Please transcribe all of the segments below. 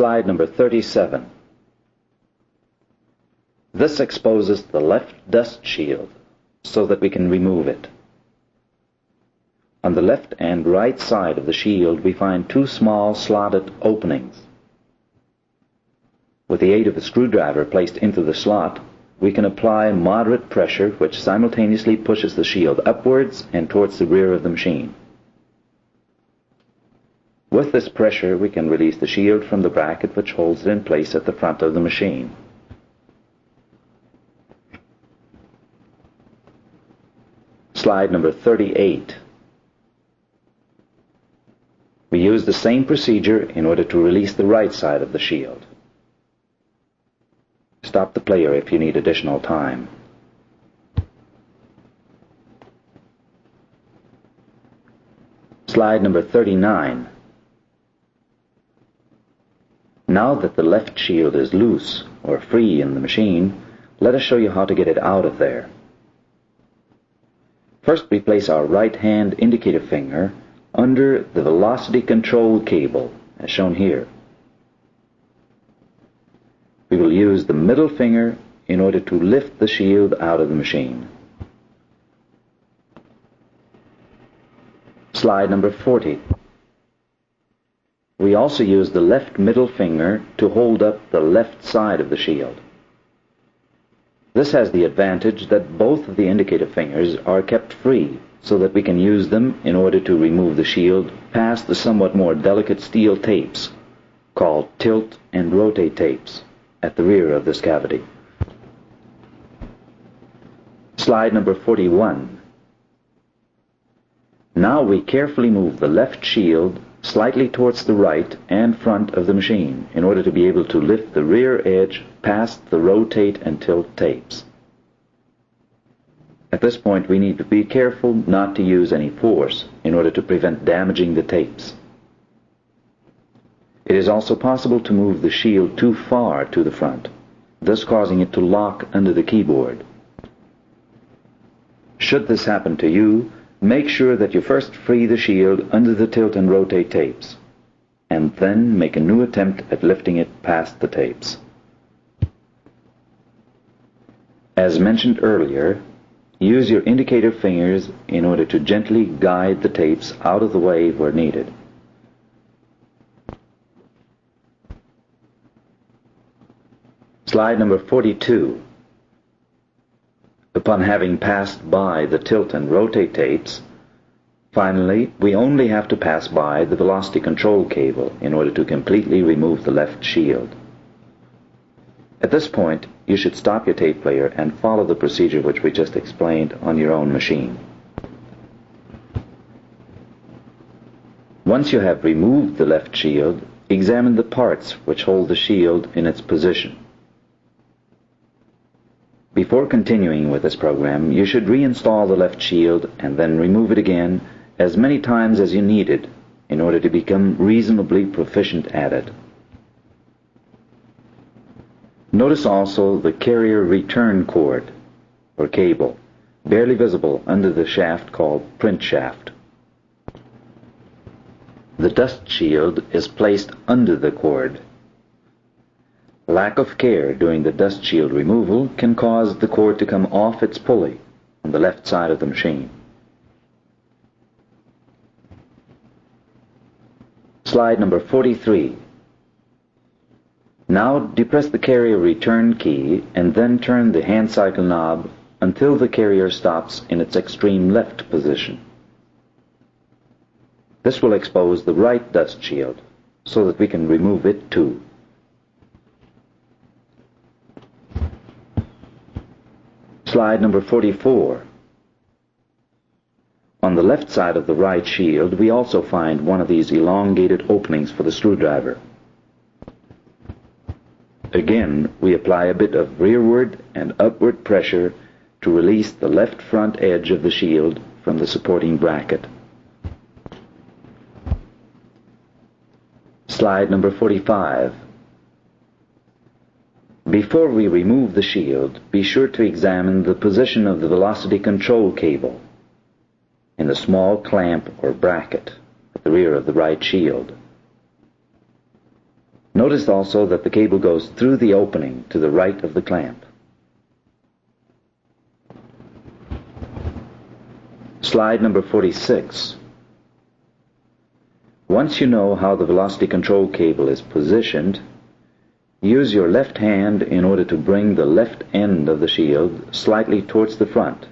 Slide number 37. This exposes the left dust shield so that we can remove it. On the left and right side of the shield we find two small slotted openings. With the aid of a screwdriver placed into the slot, we can apply moderate pressure which simultaneously pushes the shield upwards and towards the rear of the machine. With this pressure we can release the shield from the bracket which holds it in place at the front of the machine. Slide number 38. We use the same procedure in order to release the right side of the shield. Stop the player if you need additional time. Slide number 39. Now that the left shield is loose or free in the machine, let us show you how to get it out of there. First we place our right hand indicator finger under the velocity control cable, as shown here. We will use the middle finger in order to lift the shield out of the machine. Slide number 40. We also use the left middle finger to hold up the left side of the shield. This has the advantage that both of the indicator fingers are kept free so that we can use them in order to remove the shield past the somewhat more delicate steel tapes called tilt and rotate tapes at the rear of this cavity. Slide number 41. Now we carefully move the left shield slightly towards the right and front of the machine in order to be able to lift the rear edge past the rotate and tilt tapes. At this point we need to be careful not to use any force in order to prevent damaging the tapes. It is also possible to move the shield too far to the front, thus causing it to lock under the keyboard. Should this happen to you, make sure that you first free the shield under the tilt and rotate tapes, and then make a new attempt at lifting it past the tapes. As mentioned earlier, use your indicator fingers in order to gently guide the tapes out of the way where needed. Slide number 42. Upon having passed by the tilt and rotate tapes, finally, we only have to pass by the velocity control cable in order to completely remove the left shield. At this point, you should stop your tape player and follow the procedure which we just explained on your own machine. Once you have removed the left shield, examine the parts which hold the shield in its position. Before continuing with this program, you should reinstall the left shield and then remove it again as many times as you need it in order to become reasonably proficient at it. Notice also the carrier return cord, or cable, barely visible under the shaft called print shaft. The dust shield is placed under the cord. Lack of care during the dust shield removal can cause the cord to come off its pulley on the left side of the machine. Slide number 43. Now depress the carrier return key and then turn the hand cycle knob until the carrier stops in its extreme left position. This will expose the right dust shield so that we can remove it too. Slide number 44. On the left side of the right shield, we also find one of these elongated openings for the screwdriver. Again, we apply a bit of rearward and upward pressure to release the left front edge of the shield from the supporting bracket. Slide number 45. Before we remove the shield, be sure to examine the position of the velocity control cable in the small clamp or bracket at the rear of the right shield. Notice also that the cable goes through the opening to the right of the clamp. Slide number 46. Once you know how the velocity control cable is positioned, use your left hand in order to bring the left end of the shield slightly towards the front,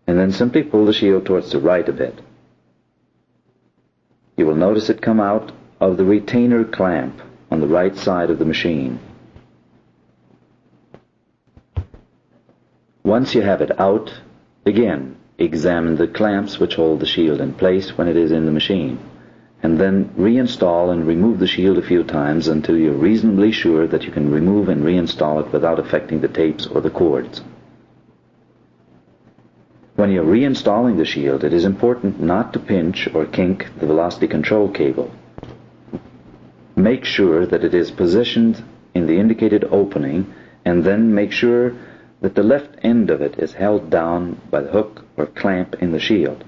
and then simply pull the shield towards the right a bit. You will notice it come out of the retainer clamp on the right side of the machine. Once you have it out, again examine the clamps which hold the shield in place when it is in the machine, and then reinstall and remove the shield a few times until you're reasonably sure that you can remove and reinstall it without affecting the tapes or the cords. When you're reinstalling the shield, it is important not to pinch or kink the velocity control cable. Make sure that it is positioned in the indicated opening, and then make sure that the left end of it is held down by the hook or clamp in the shield.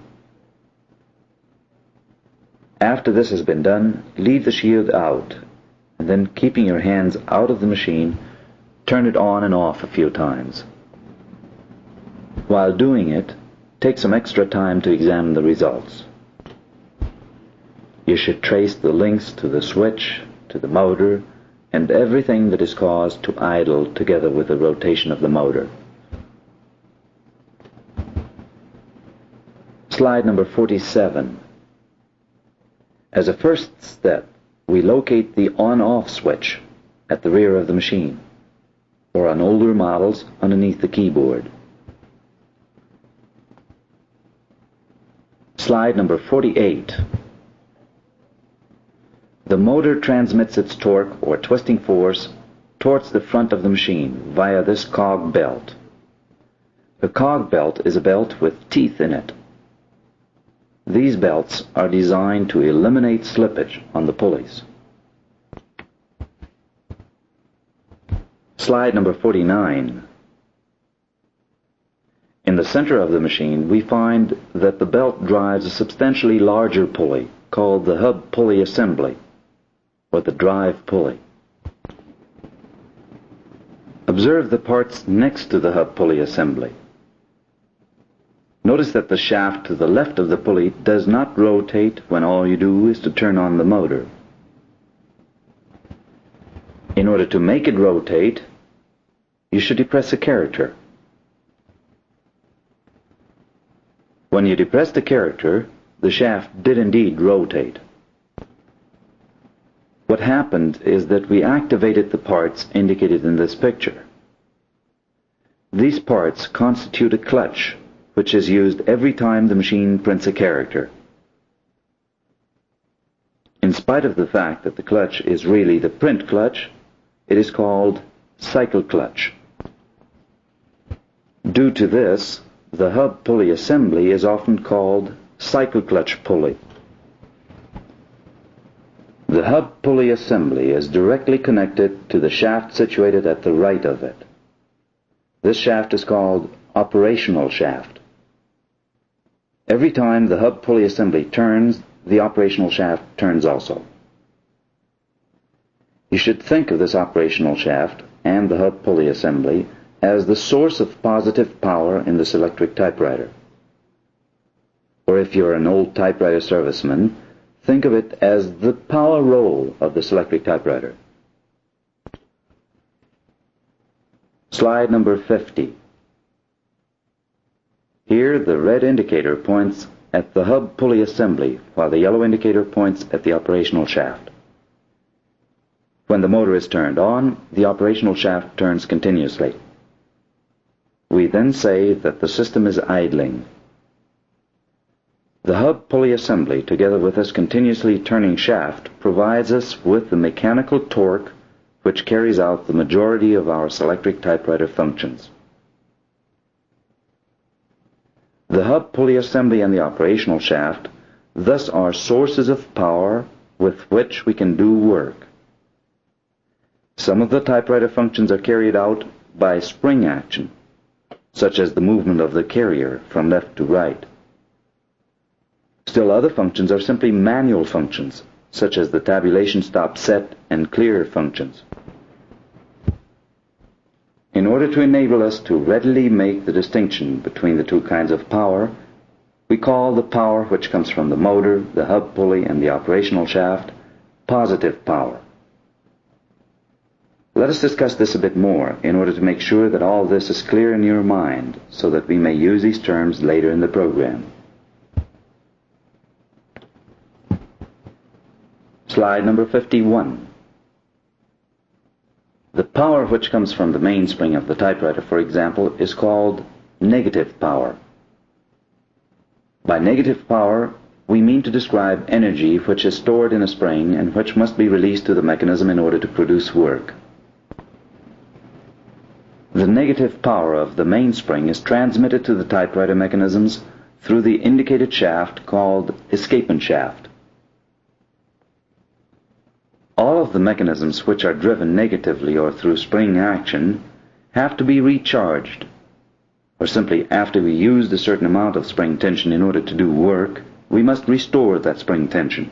After this has been done, leave the shield out, and then keeping your hands out of the machine, turn it on and off a few times. While doing it, take some extra time to examine the results. You should trace the links to the switch, to the motor, and everything that is caused to idle together with the rotation of the motor. Slide number 47. As a first step, we locate the on-off switch at the rear of the machine, or on older models underneath the keyboard. Slide number 48. The motor transmits its torque or twisting force towards the front of the machine via this cog belt. A cog belt is a belt with teeth in it. These belts are designed to eliminate slippage on the pulleys. Slide number 49. In the center of the machine, we find that the belt drives a substantially larger pulley called the hub pulley assembly, or the drive pulley. Observe the parts next to the hub pulley assembly. Notice that the shaft to the left of the pulley does not rotate when all you do is to turn on the motor. In order to make it rotate, you should depress a character. When you depress the character, the shaft did indeed rotate. What happened is that we activated the parts indicated in this picture. These parts constitute a clutch, which is used every time the machine prints a character. In spite of the fact that the clutch is really the print clutch, it is called cycle clutch. Due to this, the hub pulley assembly is often called cycle clutch pulley. The hub pulley assembly is directly connected to the shaft situated at the right of it. This shaft is called operational shaft. Every time the hub pulley assembly turns, the operational shaft turns also. You should think of this operational shaft and the hub pulley assembly as the source of positive power in the Selectric typewriter. Or if you're an old typewriter serviceman, think of it as the power roll of the Selectric typewriter. Slide number 50. Here the red indicator points at the hub pulley assembly, while the yellow indicator points at the operational shaft. When the motor is turned on, the operational shaft turns continuously. We then say that the system is idling. The hub pulley assembly, together with this continuously turning shaft, provides us with the mechanical torque which carries out the majority of our Selectric typewriter functions. The hub pulley assembly and the operational shaft thus are sources of power with which we can do work. Some of the typewriter functions are carried out by spring action, such as the movement of the carrier from left to right. Still other functions are simply manual functions, such as the tabulation stop set and clear functions. In order to enable us to readily make the distinction between the two kinds of power, we call the power which comes from the motor, the hub pulley, and the operational shaft positive power. Let us discuss this a bit more in order to make sure that all this is clear in your mind so that we may use these terms later in the program. Slide number 51. The power which comes from the mainspring of the typewriter, for example, is called negative power. By negative power, we mean to describe energy which is stored in a spring and which must be released to the mechanism in order to produce work. The negative power of the mainspring is transmitted to the typewriter mechanisms through the indicated shaft called escapement shaft. All of the mechanisms which are driven negatively or through spring action have to be recharged, or simply after we used a certain amount of spring tension in order to do work, we must restore that spring tension.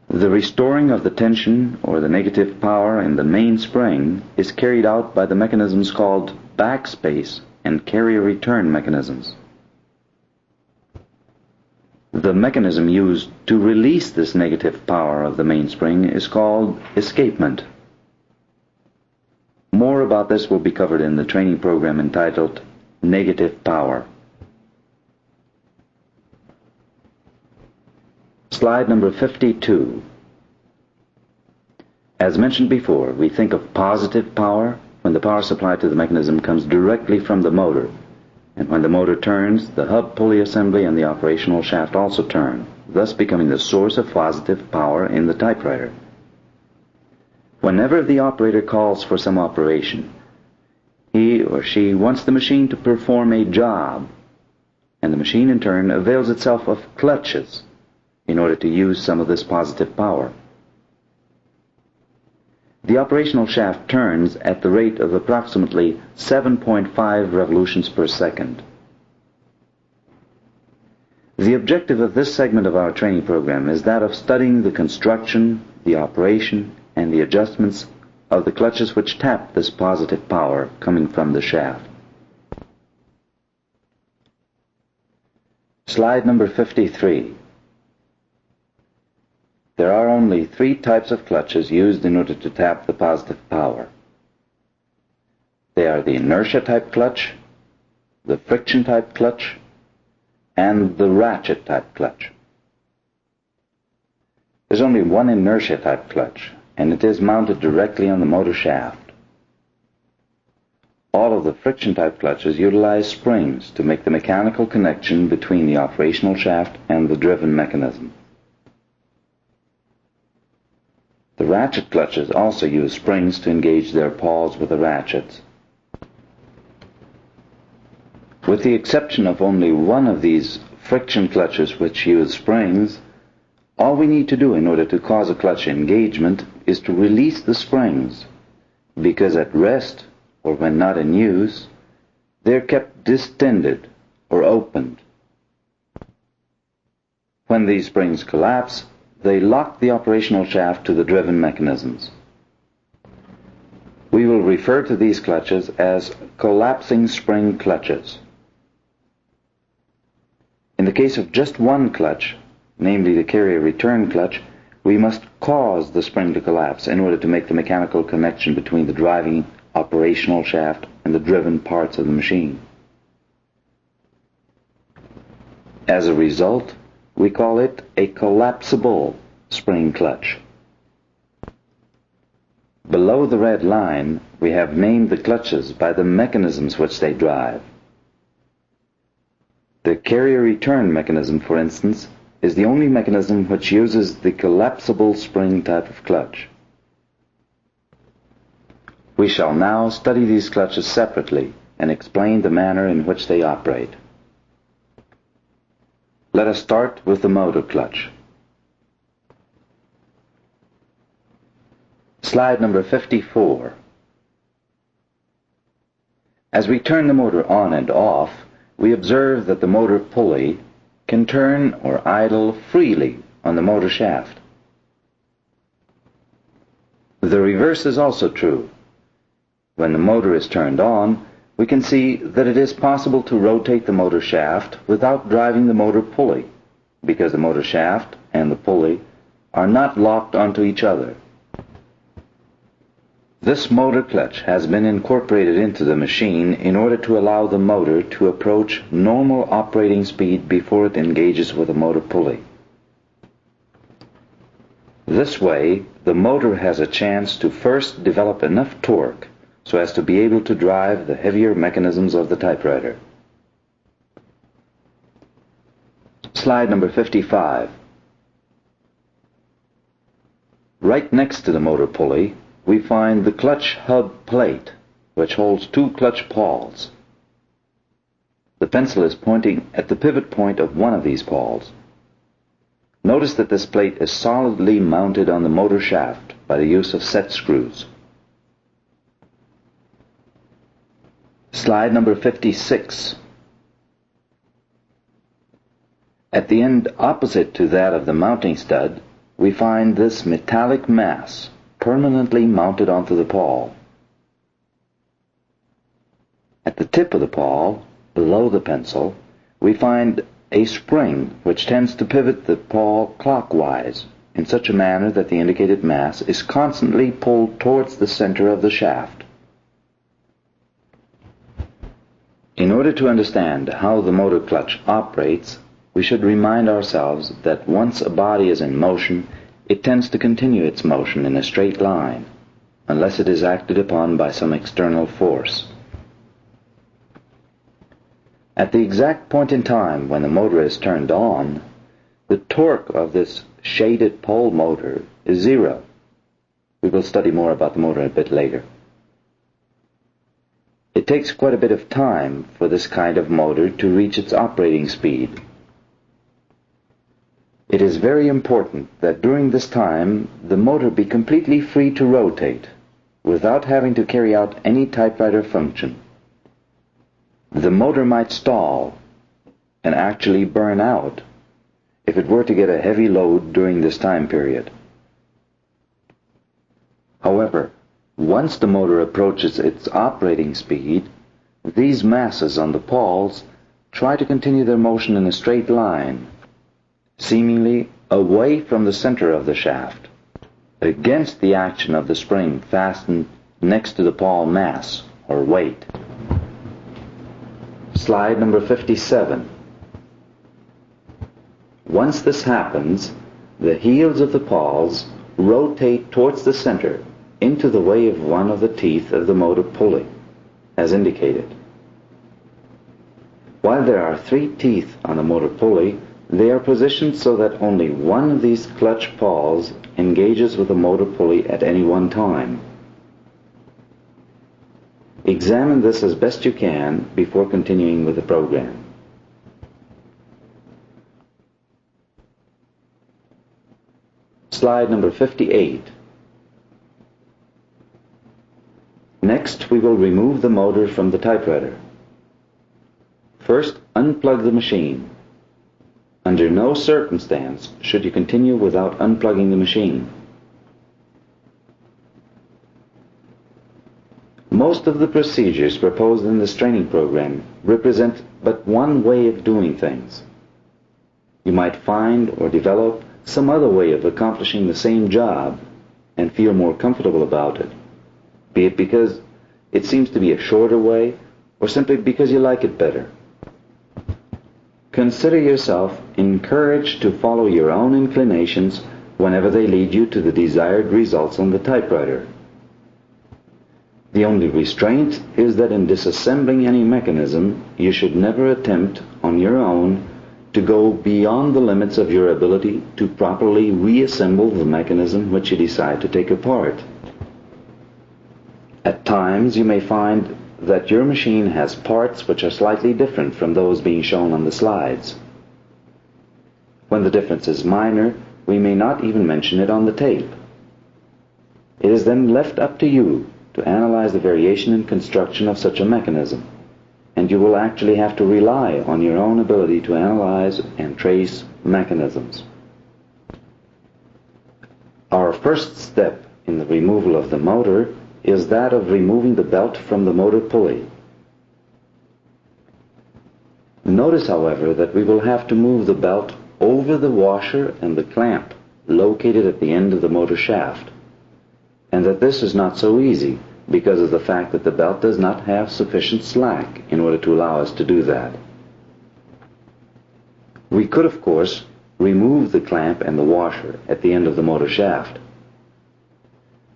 The restoring of the tension or the negative power in the mainspring is carried out by the mechanisms called backspace and carrier return mechanisms. The mechanism used to release this negative power of the mainspring is called escapement. More about this will be covered in the training program entitled Negative Power. Slide number 52. As mentioned before, we think of positive power when the power supply to the mechanism comes directly from the motor, and when the motor turns, the hub pulley assembly and the operational shaft also turn, thus becoming the source of positive power in the typewriter. Whenever the operator calls for some operation, he or she wants the machine to perform a job, and the machine in turn avails itself of clutches in order to use some of this positive power. The operational shaft turns at the rate of approximately 7.5 revolutions per second. The objective of this segment of our training program is that of studying the construction, the operation, and the adjustments of the clutches which tap this positive power coming from the shaft. Slide number 53. There are only 3 types of clutches used in order to tap the positive power. They are the inertia type clutch, the friction type clutch, and the ratchet type clutch. There's only one inertia type clutch, and it is mounted directly on the motor shaft. All of the friction type clutches utilize springs to make the mechanical connection between the operational shaft and the driven mechanism. The ratchet clutches also use springs to engage their pawls with the ratchets. With the exception of only one of these friction clutches which use springs, all we need to do in order to cause a clutch engagement is to release the springs, because at rest, or when not in use, they're kept distended or opened. When these springs collapse, they lock the operational shaft to the driven mechanisms. We will refer to these clutches as collapsing spring clutches. In the case of just one clutch, namely the carrier return clutch, we must cause the spring to collapse in order to make the mechanical connection between the driving operational shaft and the driven parts of the machine. As a result, we call it a collapsible spring clutch. Below the red line, we have named the clutches by the mechanisms which they drive. The carrier return mechanism, for instance, is the only mechanism which uses the collapsible spring type of clutch. We shall now study these clutches separately and explain the manner in which they operate. Let us start with the motor clutch. Slide number 54. As we turn the motor on and off, we observe that the motor pulley can turn or idle freely on the motor shaft. The reverse is also true. When the motor is turned on, we can see that it is possible to rotate the motor shaft without driving the motor pulley, because the motor shaft and the pulley are not locked onto each other. This motor clutch has been incorporated into the machine in order to allow the motor to approach normal operating speed before it engages with the motor pulley. This way, the motor has a chance to first develop enough torque so as to be able to drive the heavier mechanisms of the typewriter. Slide number 55. Right next to the motor pulley, we find the clutch hub plate, which holds two clutch pawls. The pencil is pointing at the pivot point of one of these pawls. Notice that this plate is solidly mounted on the motor shaft by the use of set screws. Slide number 56. At the end opposite to that of the mounting stud, we find this metallic mass permanently mounted onto the pawl. At the tip of the pawl, below the pencil, we find a spring which tends to pivot the pawl clockwise in such a manner that the indicated mass is constantly pulled towards the center of the shaft. In order to understand how the motor clutch operates, we should remind ourselves that once a body is in motion, it tends to continue its motion in a straight line, unless it is acted upon by some external force. At the exact point in time when the motor is turned on, the torque of this shaded pole motor is zero. We will study more about the motor a bit later. It takes quite a bit of time for this kind of motor to reach its operating speed. It is very important that during this time the motor be completely free to rotate without having to carry out any typewriter function. The motor might stall and actually burn out if it were to get a heavy load during this time period. However, once the motor approaches its operating speed, these masses on the pawls try to continue their motion in a straight line, seemingly away from the center of the shaft, against the action of the spring fastened next to the pawl mass, or weight. Slide number 57. Once this happens, the heels of the pawls rotate towards the center into the way of one of the teeth of the motor pulley, as indicated. While there are 3 teeth on the motor pulley, they are positioned so that only one of these clutch pawls engages with the motor pulley at any one time. Examine this as best you can before continuing with the program. Slide number 58. Next, we will remove the motor from the typewriter. First, unplug the machine. Under no circumstance should you continue without unplugging the machine. Most of the procedures proposed in this training program represent but one way of doing things. You might find or develop some other way of accomplishing the same job and feel more comfortable about it, be it because it seems to be a shorter way or simply because you like it better. Consider yourself encouraged to follow your own inclinations whenever they lead you to the desired results on the typewriter. The only restraint is that in disassembling any mechanism, you should never attempt on your own to go beyond the limits of your ability to properly reassemble the mechanism which you decide to take apart. At times you may find that your machine has parts which are slightly different from those being shown on the slides. When the difference is minor, we may not even mention it on the tape. It is then left up to you to analyze the variation in construction of such a mechanism, and you will actually have to rely on your own ability to analyze and trace mechanisms. first step in the removal of the motor is that of removing the belt from the motor pulley. Notice, however, that we will have to move the belt over the washer and the clamp located at the end of the motor shaft, and that this is not so easy because of the fact that the belt does not have sufficient slack in order to allow us to do that. We could, of course, remove the clamp and the washer at the end of the motor shaft.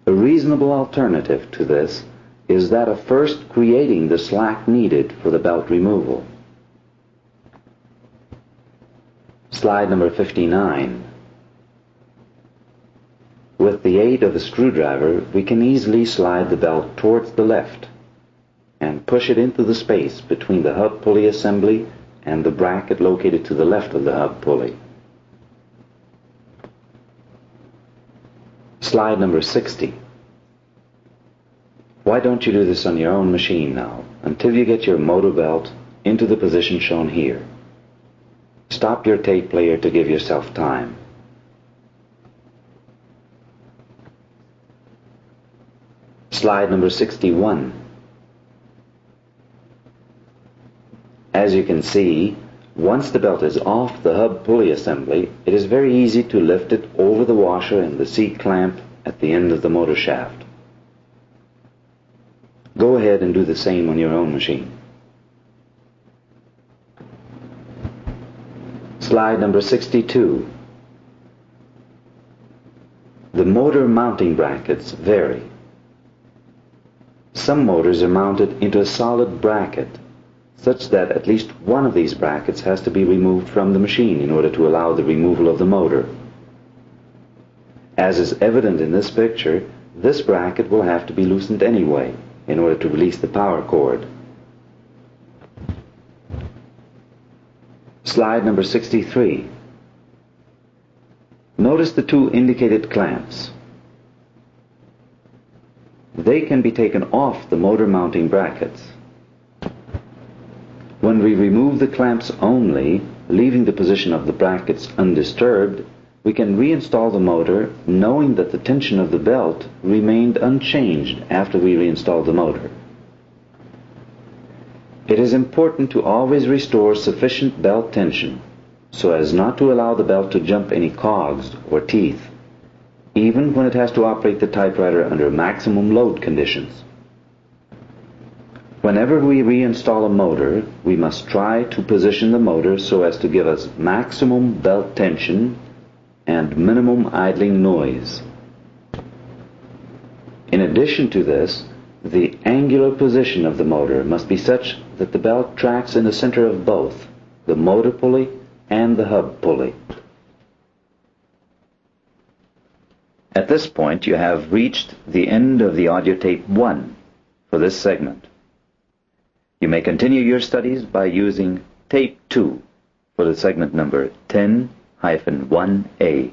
A reasonable alternative to this is that of first creating the slack needed for the belt removal. Slide number 59. With the aid of a screwdriver, we can easily slide the belt towards the left and push it into the space between the hub pulley assembly and the bracket located to the left of the hub pulley. Slide number 60. Why don't you do this on your own machine now, until you get your motor belt into the position shown here. Stop your tape player to give yourself time. Slide number 61. As you can see, once the belt is off the hub pulley assembly, it is very easy to lift it over the washer and the seat clamp at the end of the motor shaft. Go ahead and do the same on your own machine. Slide number 62. The motor mounting brackets vary. Some motors are mounted into a solid bracket, such that at least one of these brackets has to be removed from the machine in order to allow the removal of the motor. As is evident in this picture, this bracket will have to be loosened anyway in order to release the power cord. Slide number 63. Notice the two indicated clamps. They can be taken off the motor mounting brackets. When we remove the clamps only, leaving the position of the brackets undisturbed, we can reinstall the motor knowing that the tension of the belt remained unchanged after we reinstalled the motor. It is important to always restore sufficient belt tension so as not to allow the belt to jump any cogs or teeth, even when it has to operate the typewriter under maximum load conditions. Whenever we reinstall a motor, we must try to position the motor so as to give us maximum belt tension and minimum idling noise. In addition to this, the angular position of the motor must be such that the belt tracks in the center of both the motor pulley and the hub pulley. At this point, you have reached the end of the audio tape 1 for this segment. You may continue your studies by using tape 2 for the segment number 10-1A.